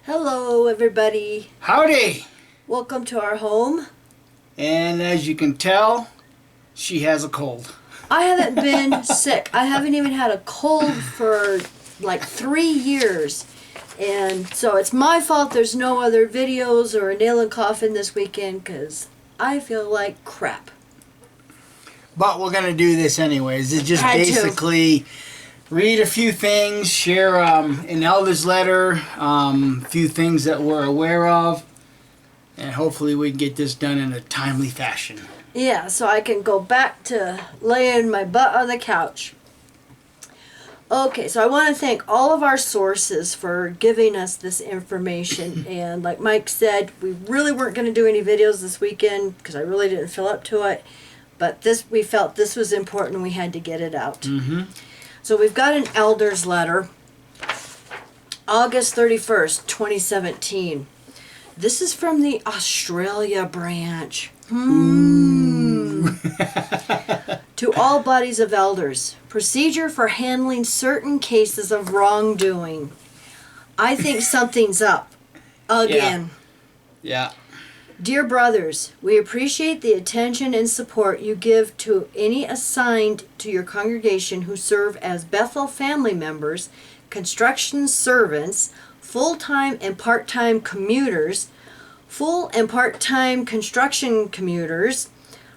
Hello, everybody. Howdy! Welcome to our home. And as you can tell, she has a cold. I haven't been sick. I haven't even had a cold for like 3 years. And so it's my fault there's no other videos or a nail and coffin this weekend because I feel like crap. But we're going to do this anyways. It's just Had to. basically read a few things, share an elder's letter, a few things that we're aware of, and hopefully we can get this done in a timely fashion. Yeah, so I can go back to laying my butt on the couch. Okay, so I want to thank all of our sources for giving us this information. And like Mike said, we really weren't going to do any videos this weekend because I really didn't feel up to it. But we felt this was important and we had to get it out. Mm-hmm. So we've got an elder's letter, August 31st, 2017. This is from the Australia branch. To all bodies of elders, procedure for handling certain cases of wrongdoing. I think something's up. Again. Yeah. Dear brothers, we appreciate the attention and support you give to any assigned to your congregation who serve as Bethel family members, construction servants, full-time and part-time commuters, full and part-time construction commuters,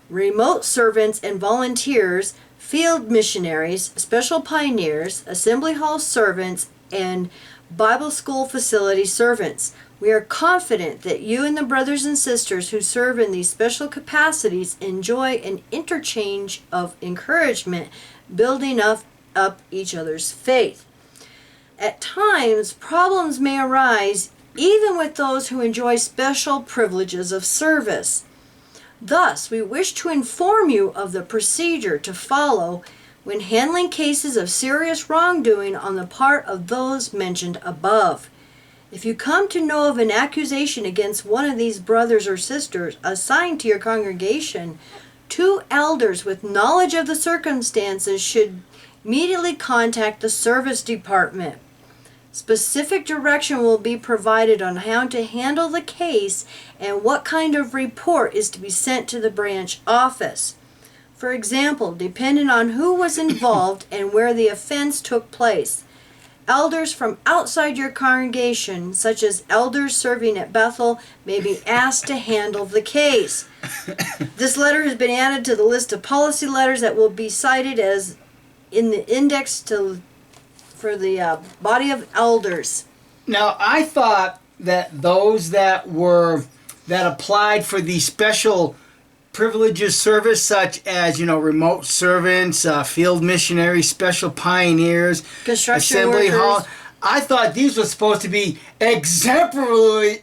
remote servants and volunteers, field missionaries, special pioneers, assembly hall servants, and Bible school facility servants. We are confident that you and the brothers and sisters who serve in these special capacities enjoy an interchange of encouragement, building up each other's faith. At times, problems may arise even with those who enjoy special privileges of service. Thus, we wish to inform you of the procedure to follow when handling cases of serious wrongdoing on the part of those mentioned above. If you come to know of an accusation against one of these brothers or sisters assigned to your congregation, 2 elders with knowledge of the circumstances should immediately contact the service department. Specific direction will be provided on how to handle the case and what kind of report is to be sent to the branch office. For example, depending on who was involved and where the offense took place, elders from outside your congregation, such as elders serving at Bethel, may be asked to handle the case. This letter has been added to the list of policy letters that will be cited as in the index for the body of elders. Now, I thought that those that applied for the special privileges service, such as, remote servants, field missionaries, special pioneers, Construction assembly workers. hall. I thought these were supposed to be exemplary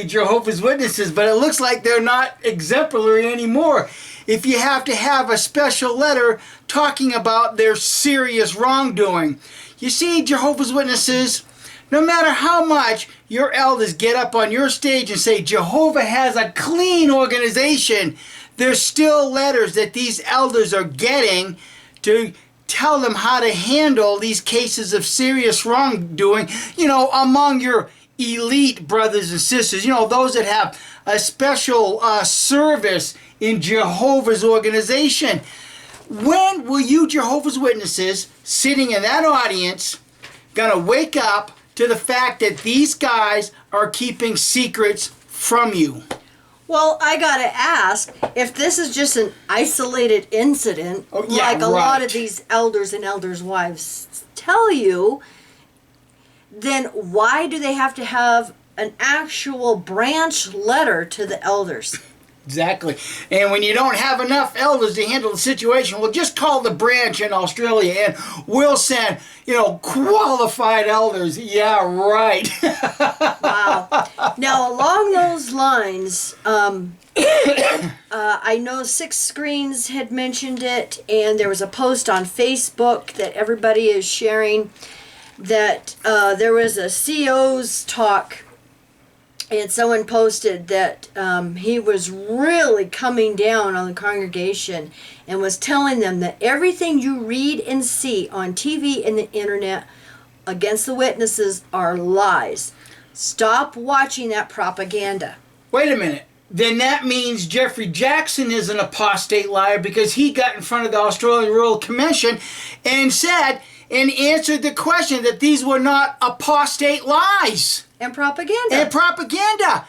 Jehovah's Witnesses, but it looks like they're not exemplary anymore. If you have to have a special letter talking about their serious wrongdoing. You see, Jehovah's Witnesses, no matter how much your elders get up on your stage and say Jehovah has a clean organization, there's still letters that these elders are getting to tell them how to handle these cases of serious wrongdoing, among your elite brothers and sisters, those that have a special service in Jehovah's organization. When will you Jehovah's Witnesses sitting in that audience gonna wake up to the fact that these guys are keeping secrets from you? Well, I gotta ask, if this is just an isolated incident, like a lot of these elders and elders' wives tell you, then why do they have to have an actual branch letter to the elders? Exactly. And when you don't have enough elders to handle the situation, well, just call the branch in Australia and we'll send, qualified elders. Yeah, right. Wow. Now, along those lines, I know Six Screens had mentioned it, and there was a post on Facebook that everybody is sharing that there was a CO's talk. And someone posted that he was really coming down on the congregation and was telling them that everything you read and see on TV and the internet against the witnesses are lies. Stop watching that propaganda. Wait a minute. Then that means Jeffrey Jackson is an apostate liar because he got in front of the Australian Royal Commission and said and answered the question that these were not apostate lies. And propaganda. And propaganda.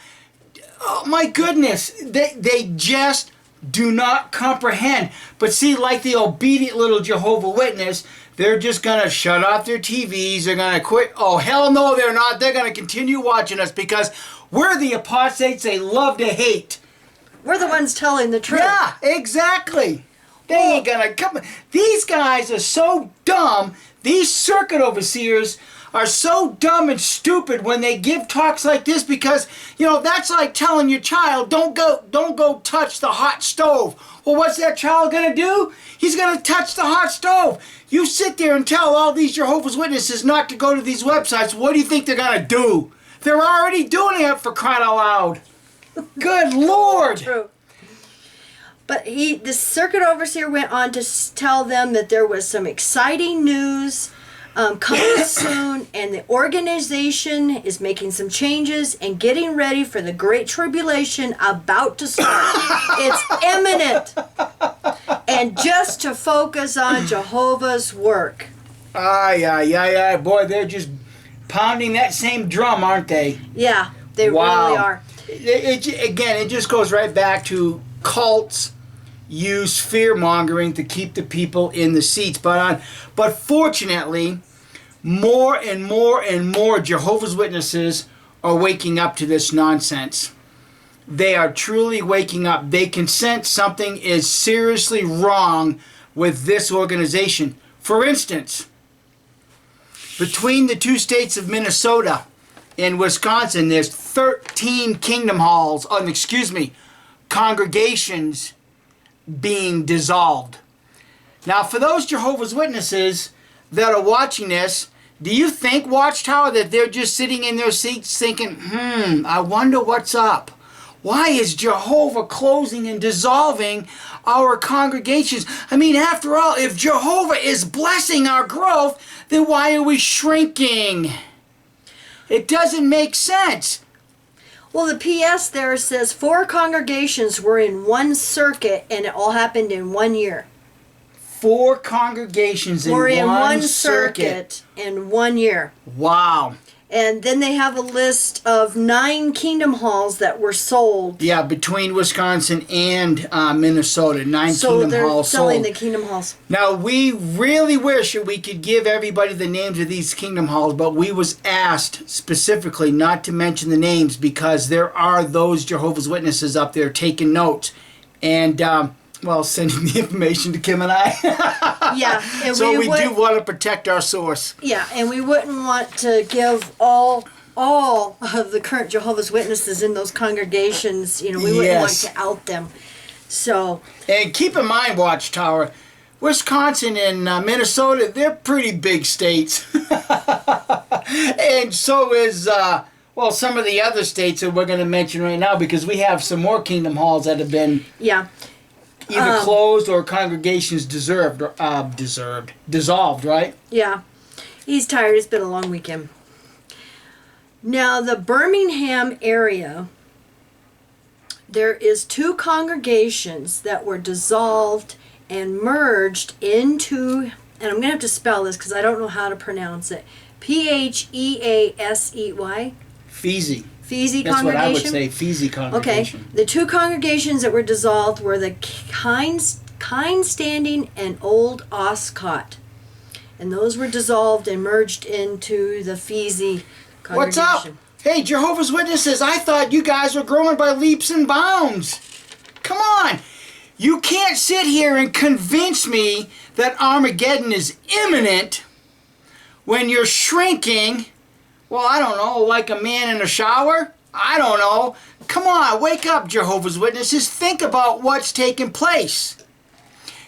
Oh my goodness. They just do not comprehend. But see, like the obedient little Jehovah's Witness, they're just going to shut off their TVs. They're going to quit. Oh, hell no, they're not. They're going to continue watching us because we're the apostates they love to hate. We're the ones telling the truth. Yeah, exactly. They ain't going to come. These guys are so dumb. These circuit overseers are so dumb and stupid when they give talks like this because, that's like telling your child, don't go touch the hot stove. Well, what's that child going to do? He's going to touch the hot stove. You sit there and tell all these Jehovah's Witnesses not to go to these websites. What do you think they're going to do? They're already doing it, for crying out loud. Good Lord. True. But the circuit overseer went on to tell them that there was some exciting news coming soon, and the organization is making some changes and getting ready for the Great Tribulation about to start. It's imminent. And just to focus on Jehovah's work. Boy, they're just pounding that same drum, aren't they? Yeah, they really are. It just goes right back to cults use fear-mongering to keep the people in the seats. But fortunately, more and more and more Jehovah's Witnesses are waking up to this nonsense. They are truly waking up. They can sense something is seriously wrong with this organization. For instance, between the two states of Minnesota and Wisconsin, there's 13 congregations being dissolved. Now, for those Jehovah's Witnesses that are watching this, do you think, Watchtower, that they're just sitting in their seats thinking, I wonder what's up? Why is Jehovah closing and dissolving our congregations? I mean, after all, if Jehovah is blessing our growth, then why are we shrinking? It doesn't make sense. Well, the PS there says 4 congregations were in one circuit, and it all happened in 1 year. 4 congregations in one circuit in 1 year. Wow. And then they have a list of 9 kingdom halls that were sold. Yeah, between Wisconsin and Minnesota, 9 kingdom halls sold. So they're selling the kingdom halls. Now, we really wish that we could give everybody the names of these kingdom halls, but we was asked specifically not to mention the names because there are those Jehovah's Witnesses up there taking notes and, sending the information to Kim and I. Yeah. And so we do want to protect our source. Yeah, and we wouldn't want to give all of the current Jehovah's Witnesses in those congregations, we wouldn't want to out them. So. And keep in mind, Watchtower, Wisconsin and Minnesota, they're pretty big states. And so is, some of the other states that we're going to mention right now because we have some more kingdom halls that have been either closed or congregations dissolved, right? Yeah. He's tired. It's been a long weekend. Now, the Birmingham area, there is 2 congregations that were dissolved and merged into, and I'm going to have to spell this because I don't know how to pronounce it, Pheasey. Feasy. Feasy That's congregation? what I would say, Feasy congregation. Okay. The 2 congregations that were dissolved were the Kind Standing and Old Oscott. And those were dissolved and merged into the Feasy congregation. What's up? Hey, Jehovah's Witnesses, I thought you guys were growing by leaps and bounds. Come on. You can't sit here and convince me that Armageddon is imminent when you're shrinking. Well, I don't know, like a man in a shower? I don't know. Come on, wake up, Jehovah's Witnesses. Think about what's taking place.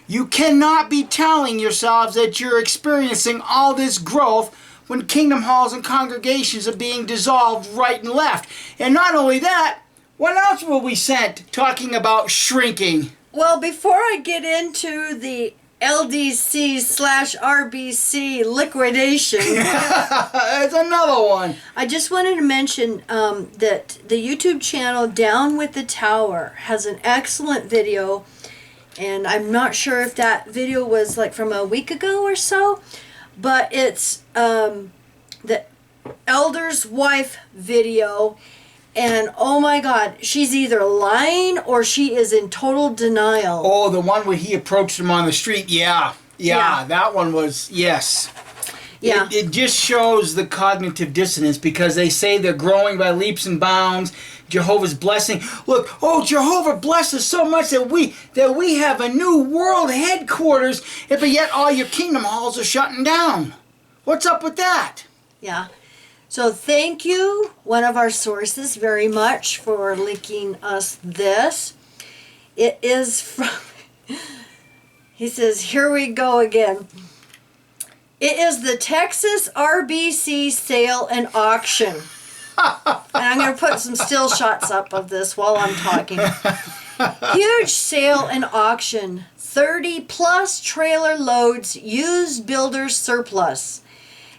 You cannot be telling yourselves that you're experiencing all this growth when kingdom halls and congregations are being dissolved right and left. And not only that, what else were we sent talking about shrinking? Well, before I get into the LDC/RBC liquidation. That's another one. I just wanted to mention that the YouTube channel Down with the Tower has an excellent video, and I'm not sure if that video was like from a week ago or so, but it's the elder's wife video, and oh my God, she's either lying or she is in total denial. Oh, the one where he approached him on the street. Yeah, that one was, yes. Yeah. It just shows the cognitive dissonance because they say they're growing by leaps and bounds. Jehovah's blessing. Look, oh, Jehovah bless us so much that we have a new world headquarters, but yet all your kingdom halls are shutting down. What's up with that? Yeah. So thank you, one of our sources, very much for linking us this. It is from, he says, here we go again. It is the Texas RBC sale and auction. And I'm going to put some still shots up of this while I'm talking. Huge sale and auction. 30 plus trailer loads, used builder's surplus.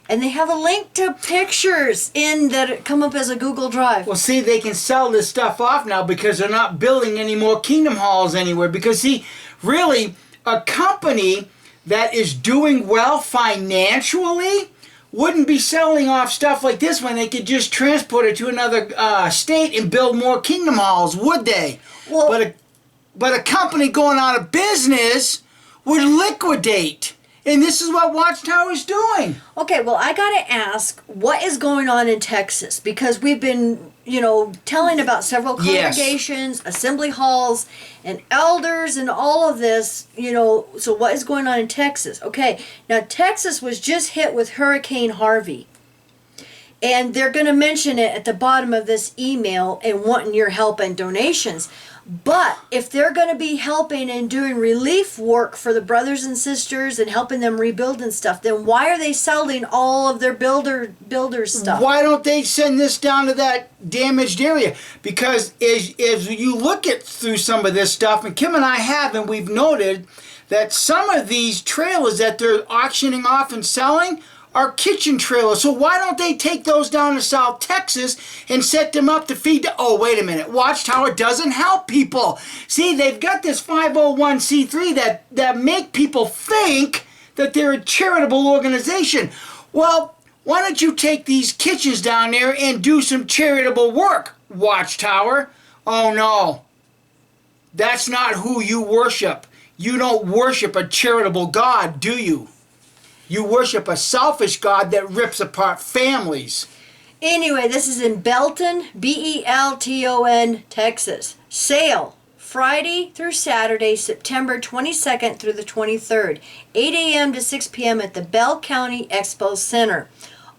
And they have a link to pictures in that come up as a Google Drive. Well, see, they can sell this stuff off now because they're not building any more kingdom halls anywhere. Because, see, really, a company that is doing well financially wouldn't be selling off stuff like this when they could just transport it to another state and build more kingdom halls, would they? Well, but a company going out of business would liquidate. And this is what Watchtower is doing. okay, well, I got to ask, what is going on in Texas? Because we've been, telling about several congregations, assembly halls, and elders, and all of this, so what is going on in Texas? Okay, now Texas was just hit with Hurricane Harvey. And they're going to mention it at the bottom of this email and wanting your help and donations. But if they're going to be helping and doing relief work for the brothers and sisters and helping them rebuild and stuff, then why are they selling all of their builder stuff? Why don't they send this down to that damaged area? Because as you look at through some of this stuff, and Kim and I have, and we've noted that some of these trailers that they're auctioning off and selling are kitchen trailers. So why don't they take those down to South Texas and set them up to feed oh, wait a minute. Watchtower doesn't help people. See, they've got this 501c3 that make people think that they're a charitable organization. Well, why don't you take these kitchens down there and do some charitable work, Watchtower? Oh, no. That's not who you worship. You don't worship a charitable God, do you? You worship a selfish God that rips apart families. Anyway, this is in Belton, Belton, Texas. Sale, Friday through Saturday, September 22nd through the 23rd, 8 a.m. to 6 p.m. at the Bell County Expo Center.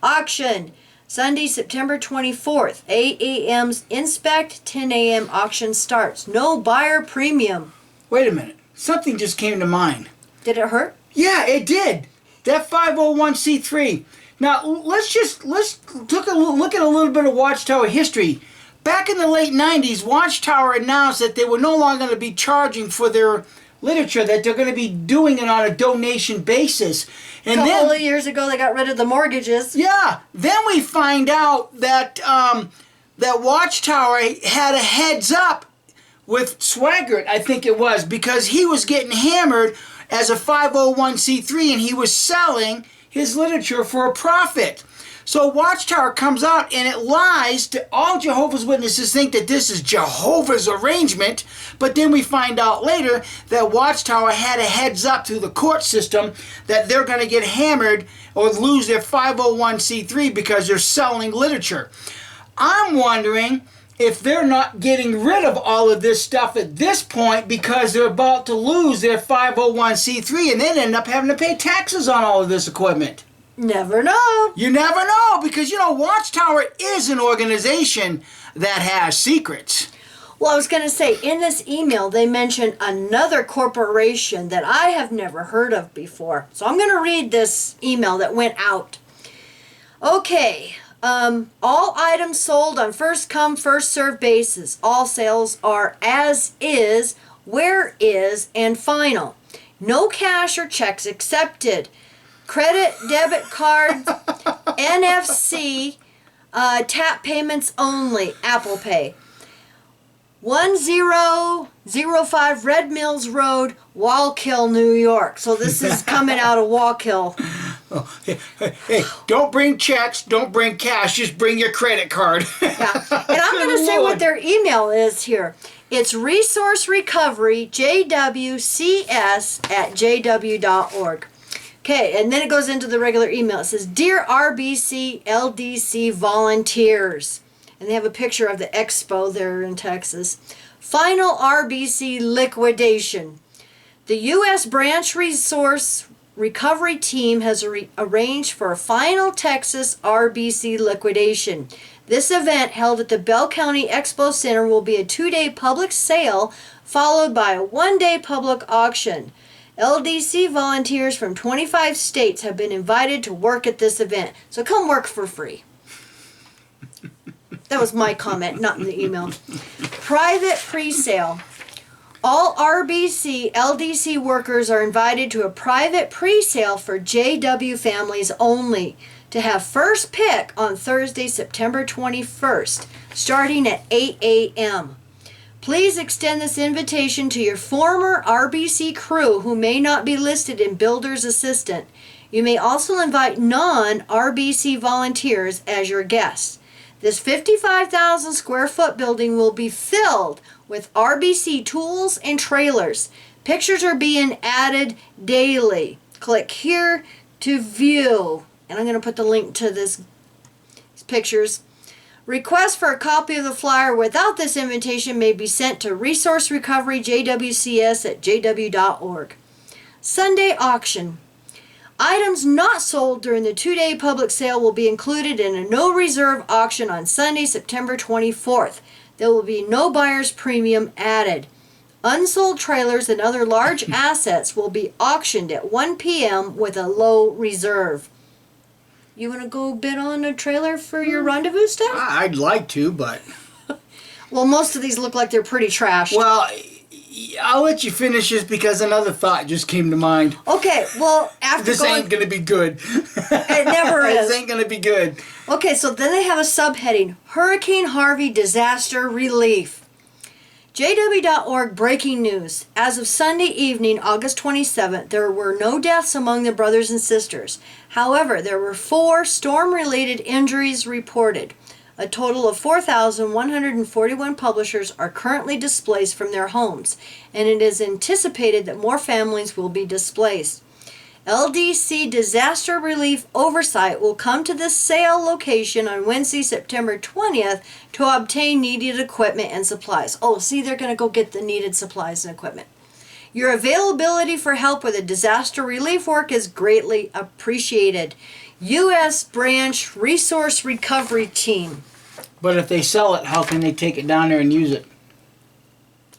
Auction, Sunday, September 24th, 8 a.m. Inspect, 10 a.m. Auction starts. No buyer premium. Wait a minute. Something just came to mind. Did it hurt? Yeah, it did. That 501c3. Now, let's take a look at a little bit of Watchtower history. Back in the late 90s, Watchtower announced that they were no longer going to be charging for their literature, that they're going to be doing it on a donation basis. And a couple of years ago, they got rid of the mortgages. Yeah. Then we find out that that Watchtower had a heads up with Swaggart, I think it was, because he was getting hammered as a 501c3 and he was selling his literature for a profit. So Watchtower comes out and it lies to all Jehovah's Witnesses, think that this is Jehovah's arrangement, but then we find out later that Watchtower had a heads up through the court system that they're going to get hammered or lose their 501c3 because they're selling literature. I'm wondering if they're not getting rid of all of this stuff at this point because they're about to lose their 501c3 and then end up having to pay taxes on all of this equipment. Never know. You never know, because, Watchtower is an organization that has secrets. Well, I was going to say, in this email, they mention another corporation that I have never heard of before. So I'm going to read this email that went out. Okay. All items sold on first come, first served basis. All sales are as is, where is, and final. No cash or checks accepted. Credit, debit card, NFC, tap payments only. Apple Pay. 1005 Red Mills Road, Wallkill, New York. So this is coming out of Wallkill. Oh, hey, don't bring checks, don't bring cash, just bring your credit card. Yeah. And I'm going to say what their email is here. It's Resource Recovery, jwcs@jw.org. Okay, and then it goes into the regular email. It says, Dear RBC LDC volunteers. And they have a picture of the expo there in Texas. Final RBC liquidation. The U.S. Branch Resource Recovery Team has arranged for a final Texas RBC liquidation. This event, held at the Bell County Expo Center, will be a 2-day public sale followed by a 1-day public auction. LDC volunteers from 25 states have been invited to work at this event. So come work for free. That was my comment, not in the email. Private pre-sale. All RBC LDC workers are invited to a private pre-sale for JW families only to have first pick on Thursday, September 21st, starting at 8 a.m. Please extend this invitation to your former RBC crew who may not be listed in Builder's Assistant. You may also invite non-RBC volunteers as your guests. This 55,000 square foot building will be filled with RBC tools and trailers. Pictures are being added daily. Click here to view. And I'm going to put the link to these pictures. Request for a copy of the flyer without this invitation may be sent to Resource Recovery JWCS@jw.org. Sunday auction. Items not sold during the 2-day public sale will be included in a no reserve auction on Sunday, September 24th. There will be no buyer's premium added. Unsold trailers and other large assets will be auctioned at 1 p.m. with a low reserve. You want to go bid on a trailer for your rendezvous stuff? I'd like to, but... Well, most of these look like they're pretty trashed. Well, I'll let you finish this because another thought just came to mind. Okay, well, after This ain't going to be good. It never is. This ain't going to be good. Okay, so then they have a subheading, Hurricane Harvey Disaster Relief. JW.org breaking news. As of Sunday evening, August 27th, there were no deaths among the brothers and sisters. However, there were 4 storm-related injuries reported. A total of 4,141 publishers are currently displaced from their homes, and it is anticipated that more families will be displaced. LDC Disaster Relief Oversight will come to the sale location on Wednesday, September 20th to obtain needed equipment and supplies. Oh, see, they're going to go get the needed supplies and equipment. Your availability for help with the disaster relief work is greatly appreciated. U.S. Branch Resource Recovery Team. But if they sell it, how can they take it down there and use it?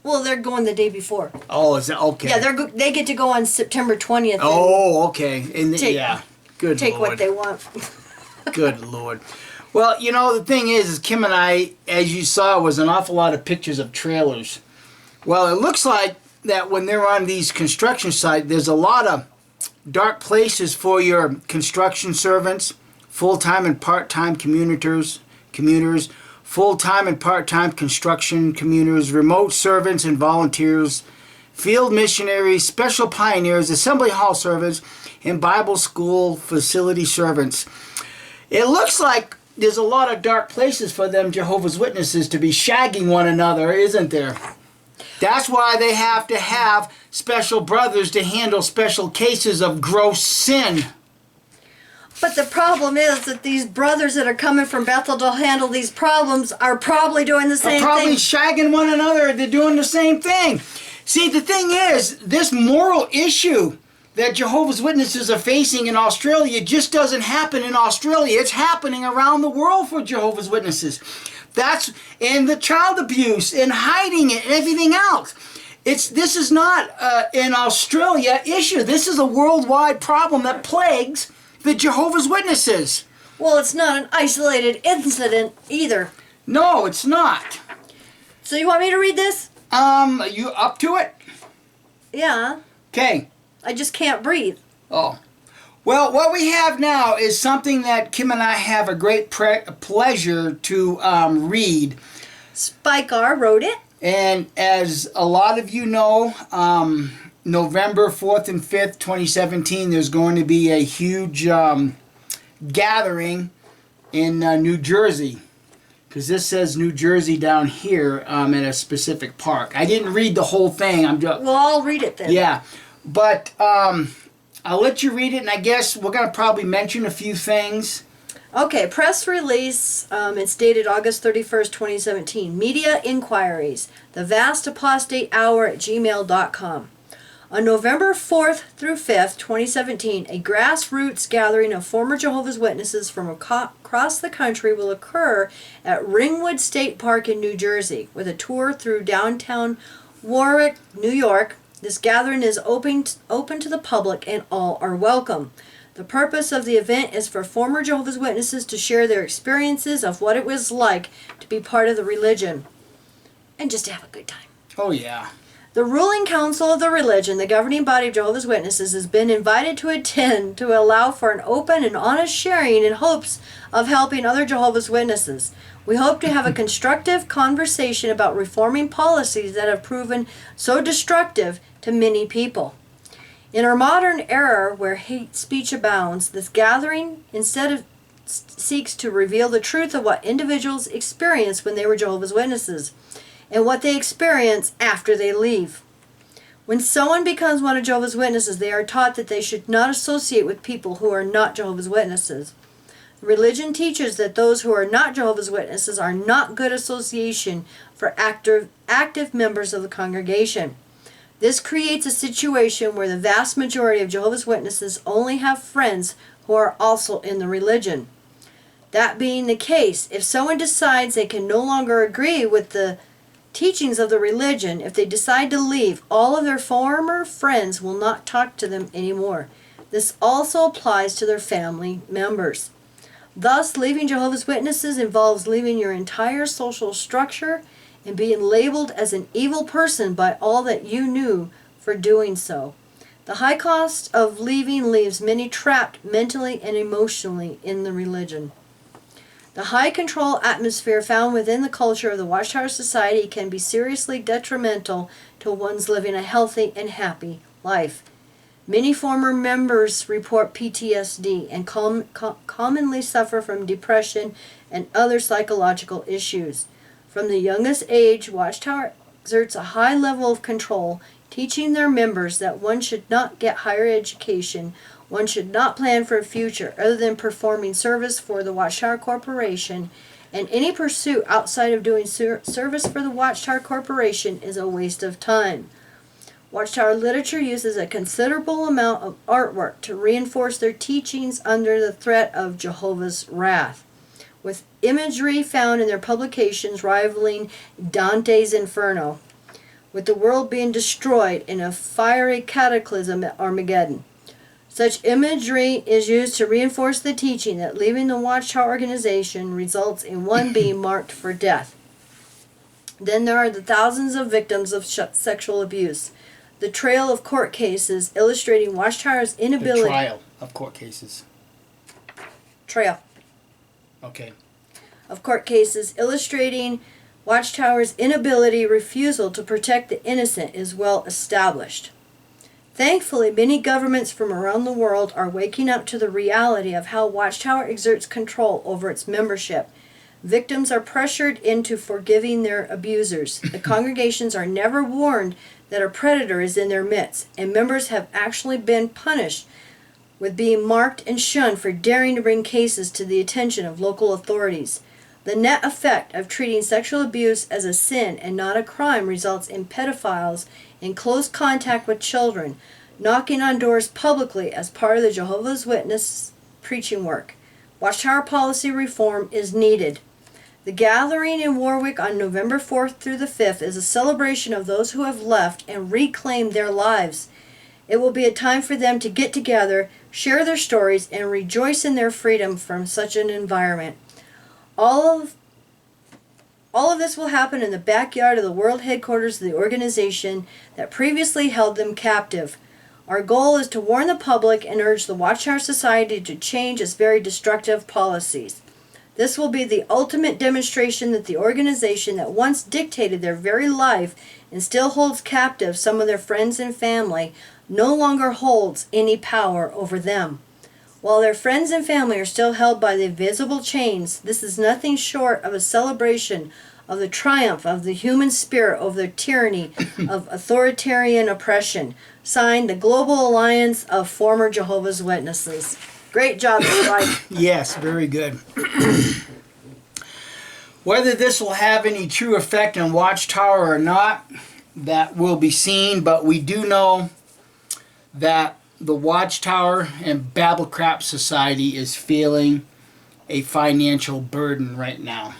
Well, they're going the day before. Oh, is that okay? Yeah, they get to go on September 20th. Oh, okay. And take good take Lord. what they want. Good Lord. Well, you know, the thing is Kim and I, as you saw, was an awful lot of pictures of trailers. Well, it looks like that when they're on these construction sites, there's a lot of dark places for your construction servants, full-time and part-time commuters, full-time and part-time construction commuters, remote servants and volunteers, field missionaries, special pioneers, assembly hall servants, and Bible school facility servants. It looks like there's a lot of dark places for them Jehovah's Witnesses to be shagging one another, isn't there? That's why they have to have special brothers to handle special cases of gross sin. But the problem is that these brothers that are coming from Bethel to handle these problems are probably doing the same thing. Probably shagging one another. They're doing the same thing. See, the thing is, this moral issue that Jehovah's Witnesses are facing in Australia just doesn't happen in Australia. It's happening around the world for Jehovah's Witnesses. And the child abuse and hiding it and everything else. This is not an Australia issue. This is a worldwide problem that plagues the Jehovah's Witnesses. Well, it's not an isolated incident either. No, it's not. So you want me to read this? You up to it? Yeah. Okay. I just can't breathe. Oh. Well, what we have now is something that Kim and I have a great pleasure to read. Spike R. wrote it. And as a lot of you know, November 4th and 5th, 2017, there's going to be a huge gathering in New Jersey. Because this says New Jersey down here at a specific park. I didn't read the whole thing. Well, I'll read it then. Yeah. But I'll let you read it, and I guess we're going to probably mention a few things. Okay, press release. It's dated August 31st, 2017. Media inquiries. The Vast Apostate Hour at gmail.com. On November 4th through 5th, 2017, a grassroots gathering of former Jehovah's Witnesses from across the country will occur at Ringwood State Park in New Jersey, with a tour through downtown Warwick, New York. This gathering is open to the public, and all are welcome. The purpose of the event is for former Jehovah's Witnesses to share their experiences of what it was like to be part of the religion, and just to have a good time. Oh, yeah. The ruling council of the religion, the governing body of Jehovah's Witnesses, has been invited to attend to allow for an open and honest sharing in hopes of helping other Jehovah's Witnesses. We hope to have a constructive conversation about reforming policies that have proven so destructive to many people. In our modern era where hate speech abounds, this gathering instead seeks to reveal the truth of what individuals experienced when they were Jehovah's Witnesses, and what they experience after they leave. When someone becomes one of Jehovah's Witnesses, they are taught that they should not associate with people who are not Jehovah's Witnesses. Religion teaches that those who are not Jehovah's Witnesses are not good association for active members of the congregation. This creates a situation where the vast majority of Jehovah's Witnesses only have friends who are also in the religion. That being the case, if someone decides they can no longer agree with the teachings of the religion, if they decide to leave, all of their former friends will not talk to them anymore. This also applies to their family members. Thus, leaving Jehovah's Witnesses involves leaving your entire social structure and being labeled as an evil person by all that you knew for doing so. The high cost of leaving leaves many trapped mentally and emotionally in the religion. The high control atmosphere found within the culture of the Watchtower Society can be seriously detrimental to one's living a healthy and happy life. Many former members report PTSD and commonly suffer from depression and other psychological issues. From the youngest age, Watchtower exerts a high level of control, teaching their members that one should not get higher education, one should not plan for a future other than performing service for the Watchtower Corporation, and any pursuit outside of doing service for the Watchtower Corporation is a waste of time. Watchtower literature uses a considerable amount of artwork to reinforce their teachings under the threat of Jehovah's wrath, with imagery found in their publications rivaling Dante's Inferno, with the world being destroyed in a fiery cataclysm at Armageddon. Such imagery is used to reinforce the teaching that leaving the Watchtower organization results in one being marked for death. Then there are the thousands of victims of sexual abuse. The trail of court cases illustrating Watchtower's inability... The trial of court cases. Trail. Okay. Of court cases illustrating Watchtower's inability, refusal to protect the innocent is well established. Thankfully, many governments from around the world are waking up to the reality of how Watchtower exerts control over its membership. Victims are pressured into forgiving their abusers. The congregations are never warned that a predator is in their midst, and members have actually been punished with being marked and shunned for daring to bring cases to the attention of local authorities. The net effect of treating sexual abuse as a sin and not a crime results in pedophiles in close contact with children, knocking on doors publicly as part of the Jehovah's Witness preaching work. Watchtower policy reform is needed. The gathering in Warwick on November 4th through the 5th is a celebration of those who have left and reclaimed their lives. It will be a time for them to get together, share their stories, and rejoice in their freedom from such an environment. All of this will happen in the backyard of the world headquarters of the organization that previously held them captive. Our goal is to warn the public and urge the Watchtower Society to change its very destructive policies. This will be the ultimate demonstration that the organization that once dictated their very life and still holds captive some of their friends and family no longer holds any power over them. While their friends and family are still held by the invisible chains, this is nothing short of a celebration of the triumph of the human spirit over the tyranny of authoritarian oppression. Signed, the Global Alliance of Former Jehovah's Witnesses. Great job, Spike. Yes, very good. Whether this will have any true effect on Watchtower or not, that will be seen, but we do know that the Watchtower and Babel Crap Society is feeling a financial burden right now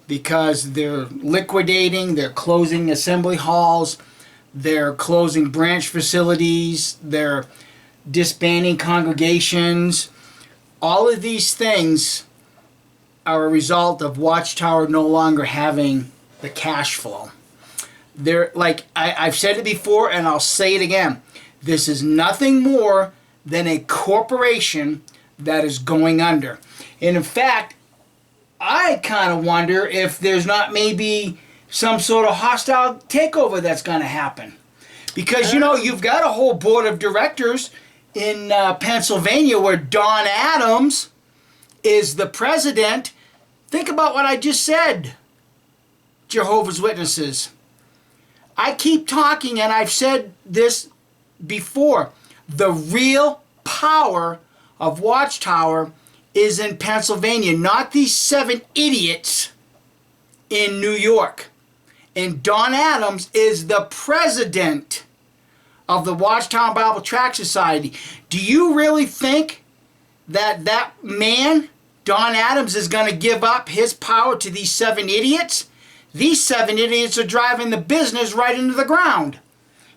because they're liquidating, they're closing assembly halls, they're closing branch facilities, they're disbanding congregations. All of these things are a result of Watchtower no longer having the cash flow. They're like I've said it before and I'll say it again. This is nothing more than a corporation that is going under. And in fact, I kind of wonder if there's not maybe some sort of hostile takeover that's going to happen. Because, you know, you've got a whole board of directors in Pennsylvania where Don Adams is the president. Think about what I just said, Jehovah's Witnesses. I keep talking, and I've said this before. The real power of Watchtower is in Pennsylvania, not these 7 idiots in New York. And Don Adams is the president of the Watchtower Bible Tract Society. Do you really think that that man, Don Adams, is going to give up his power to these 7 idiots? These 7 idiots are driving the business right into the ground.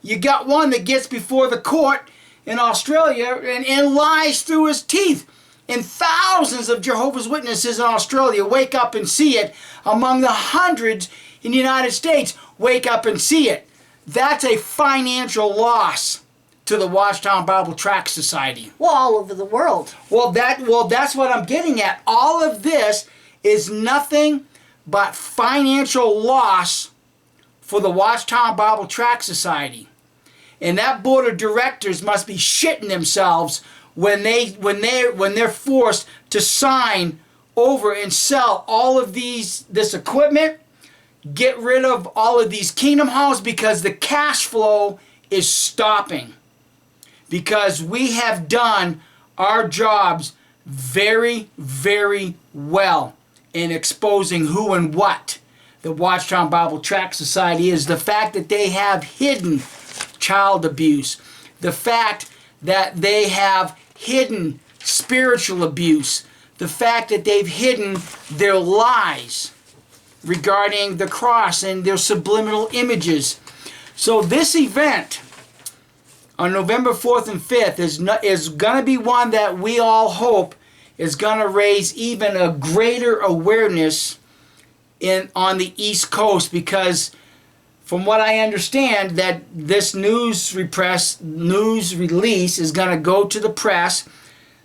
You got one that gets before the court in Australia and lies through his teeth. And thousands of Jehovah's Witnesses in Australia wake up and see it, among the hundreds in the United States wake up and see it. That's a financial loss to the Watchtower Bible Tract Society. Well, all over the world. Well, that's what I'm getting at. All of this is nothing but financial loss for the Watchtower Bible Tract Society. And that board of directors must be shitting themselves when they're forced to sign over and sell all of this equipment, get rid of all of these kingdom halls because the cash flow is stopping. Because we have done our jobs very, very well in exposing who and what the Watchtower Bible Tract Society is. The fact that they have hidden child abuse. The fact that they have hidden spiritual abuse. The fact that they've hidden their lies regarding the cross and their subliminal images. So this event on November 4th and 5th is going to be one that we all hope is going to raise even a greater awareness on the East Coast, because from what I understand, that this news release is going to go to the press,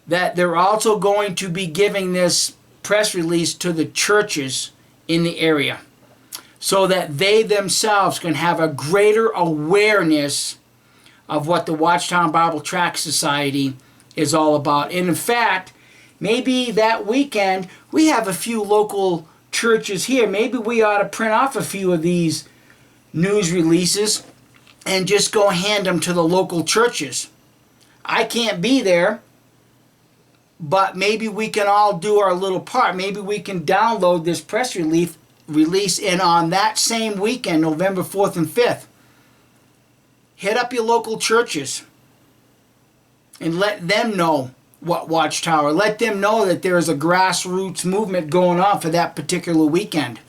that they're also going to be giving this press release to the churches in the area so that they themselves can have a greater awareness of what the Watchtower Bible Tract Society is all about. And in fact, maybe that weekend we have a few local churches here. Maybe we ought to print off a few of these news releases and just go hand them to the local churches. I can't be there, but maybe we can all do our little part. Maybe we can download this press release, and on that same weekend, November 4th and 5th, hit up your local churches and let them know what Watchtower. Let them know that there is a grassroots movement going on for that particular weekend.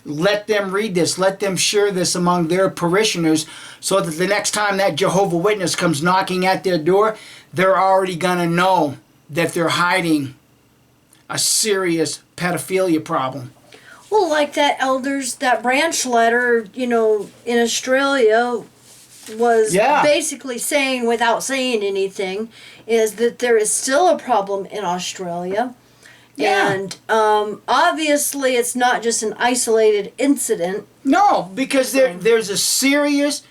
Let them read this. Let them share this among their parishioners so that the next time that Jehovah's Witness comes knocking at their door, they're already going to know that they're hiding a serious pedophilia problem. Well, like that branch letter, in Australia, was Yeah. basically saying, without saying anything, is that there is still a problem in Australia. Yeah. And obviously it's not just an isolated incident. No, because there's a serious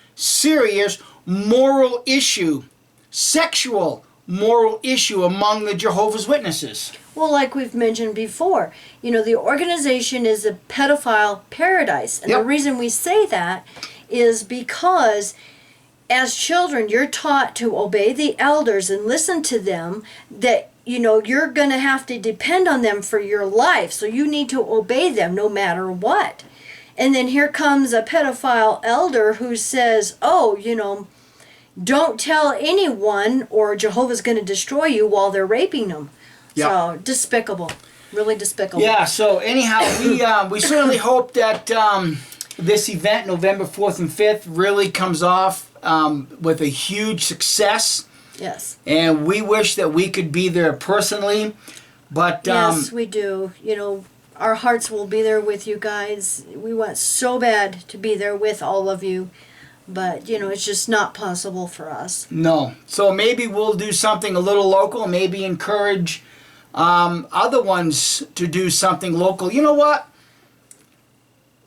moral issue, sexual moral issue among the Jehovah's Witnesses. Well, like we've mentioned before, the organization is a pedophile paradise. And Yep. the reason we say that is because as children, you're taught to obey the elders and listen to them, that, you're going to have to depend on them for your life. So you need to obey them no matter what. And then here comes a pedophile elder who says, don't tell anyone or Jehovah's going to destroy you while they're raping them. Yep. So despicable. Really despicable. Yeah, so anyhow, we certainly hope that this event, November 4th and 5th, really comes off with a huge success. Yes. And we wish that we could be there personally. But yes, we do. Our hearts will be there with you guys. We want so bad to be there with all of you. But, it's just not possible for us. no. So maybe we'll do something a little local, maybe encourage other ones to do something local. You know what?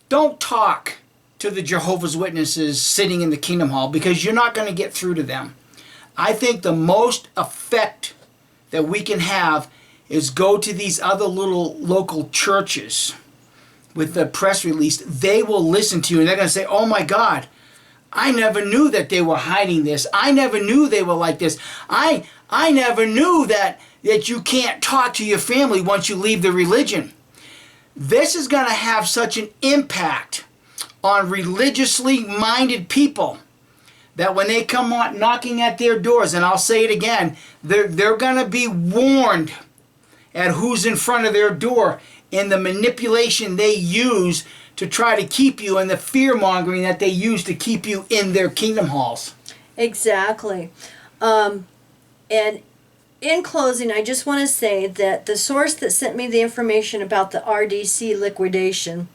Don't talk to the Jehovah's Witnesses sitting in the Kingdom Hall, because you're not going to get through to them. I think the most effect that we can have is go to these other little local churches with the press release. They will listen to you and they're going to say, oh my God, I never knew that they were hiding this. I never knew they were like this. I never knew that you can't talk to your family once you leave the religion. This is going to have such an impact on religiously minded people that when they come on knocking at their doors, and I'll say it again, they're going to be warned at who's in front of their door and the manipulation they use to try to keep you, and the fear-mongering that they use to keep you in their kingdom halls. Exactly. And in closing, I just want to say that the source that sent me the information about the RDC liquidation,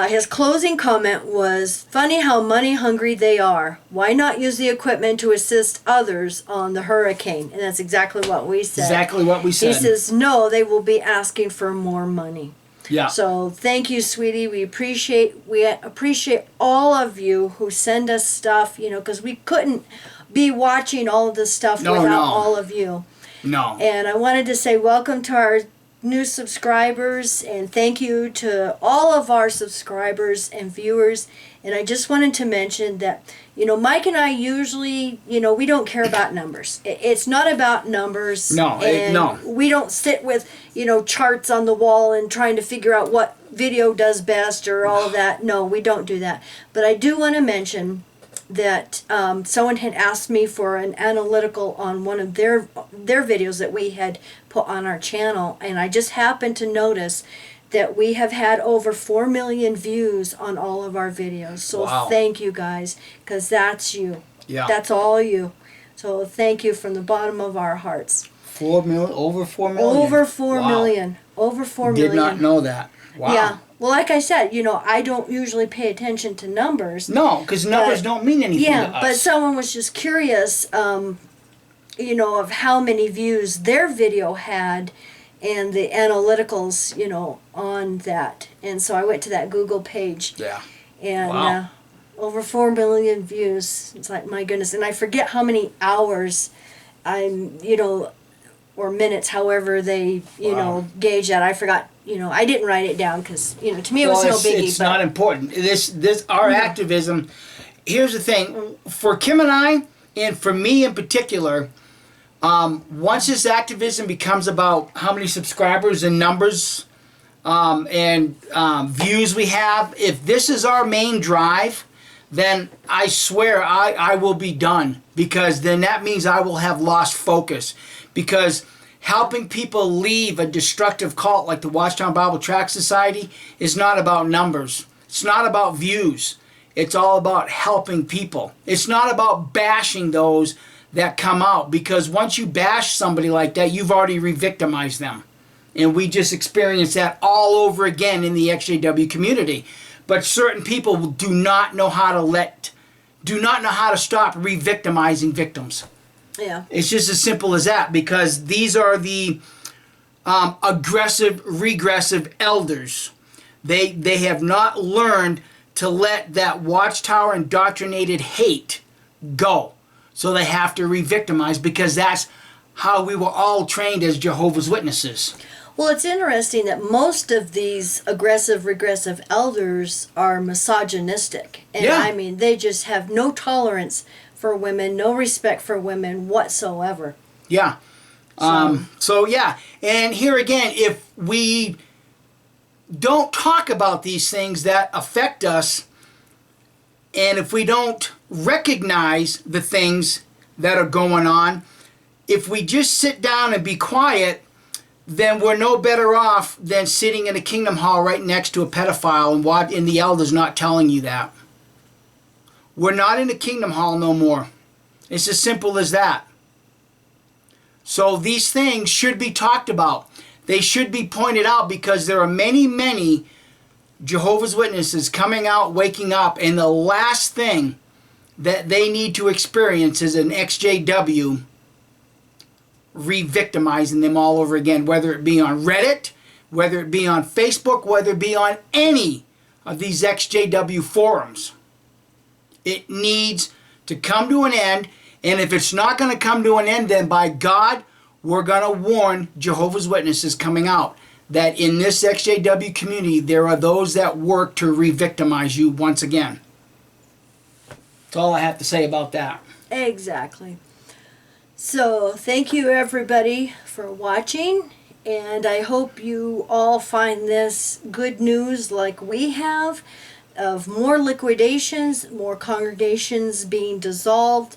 his closing comment was, funny how money hungry they are. Why not use the equipment to assist others on the hurricane? And that's exactly what we said. Exactly what we said. He says, no, they will be asking for more money. Yeah. So thank you, sweetie. We appreciate all of you who send us stuff, because we couldn't be watching all of this stuff without all of you. No. And I wanted to say welcome to our new subscribers, and thank you to all of our subscribers and viewers. And I just wanted to mention that, Mike and I usually, we don't care about numbers. It's not about numbers. No, no. We don't sit with, charts on the wall and trying to figure out what video does best or all of that. No, we don't do that. But I do want to mention that someone had asked me for an analytical on one of their videos that we had put on our channel, and I just happened to notice that we have had over 4 million views on all of our videos. So wow. Thank you guys, because that's you. Yeah. That's all you. So thank you from the bottom of our hearts. 4 million, over 4 million. Over 4 million. Over 4 million. Did not know that. Wow. Yeah. Well, like I said, I don't usually pay attention to numbers. No, because numbers don't mean anything to us. But someone was just curious, of how many views their video had and the analyticals, on that. And so I went to that Google page. Yeah. And wow. Over 4 million views. It's like, my goodness. And I forget how many hours or minutes, however they, gauge that. I forgot, I didn't write it down because, to me it was no biggie. It's not important. Our activism, here's the thing, for Kim and I, and for me in particular, once this activism becomes about how many subscribers and numbers and views we have, if this is our main drive, then I swear I will be done, because then that means I will have lost focus. Because helping people leave a destructive cult like the Watchtown Bible Tract Society is not about numbers. It's not about views. It's all about helping people. It's not about bashing those that come out, because once you bash somebody like that, you've already re-victimized them. And we just experienced that all over again in the XJW community. But certain people do not know how to let do not know how to stop re-victimizing victims. Yeah. It's just as simple as that, because these are the aggressive, regressive elders. They have not learned to let that watchtower indoctrinated hate go. So they have to re-victimize, because that's how we were all trained as Jehovah's Witnesses. Well, it's interesting that most of these aggressive, regressive elders are misogynistic. And Yeah. I mean, they just have no tolerance for women, no respect for women whatsoever. Yeah. So yeah. And here again, if we don't talk about these things that affect us, and if we don't recognize the things that are going on, if we just sit down and be quiet, then we're no better off than sitting in a kingdom hall right next to a pedophile and the elders not telling you that. We're not in a kingdom hall no more. It's as simple as that. So these things should be talked about. They should be pointed out, because there are many, many Jehovah's Witnesses coming out, waking up, and the last thing that they need to experience is an XJW re-victimizing them all over again, whether it be on Reddit, whether it be on Facebook, whether it be on any of these XJW forums. It needs to come to an end, and if it's not going to come to an end, then by God, we're going to warn Jehovah's Witnesses coming out that in this XJW community, there are those that work to re-victimize you once again. That's all I have to say about that. Exactly. So, thank you everybody for watching, and I hope you all find this good news like we have, of more liquidations, more congregations being dissolved.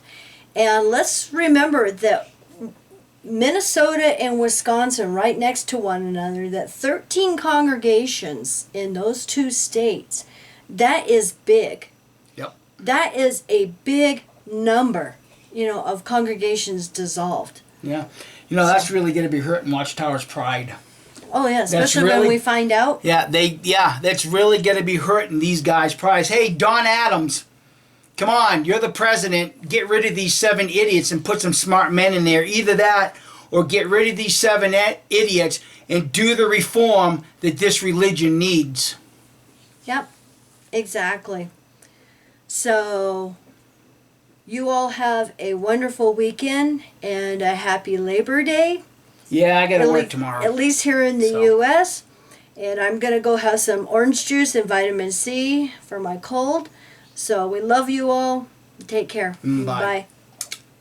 And let's remember that Minnesota and Wisconsin, right next to one another, that 13 congregations in those two states, that is big. Yep. That is a big number, of congregations dissolved. Yeah. That's really going to be hurting Watchtower's pride. Oh yeah, especially when we find out. Yeah, that's really going to be hurting these guys' pride. Hey, Don Adams, come on, you're the president. Get rid of these 7 idiots and put some smart men in there. Either that, or get rid of these 7 idiots and do the reform that this religion needs. Yep, exactly. So, you all have a wonderful weekend and a happy Labor Day. Yeah, I got to work tomorrow. At least here in the U.S. And I'm going to go have some orange juice and vitamin C for my cold. So we love you all. Take care. Bye. Bye.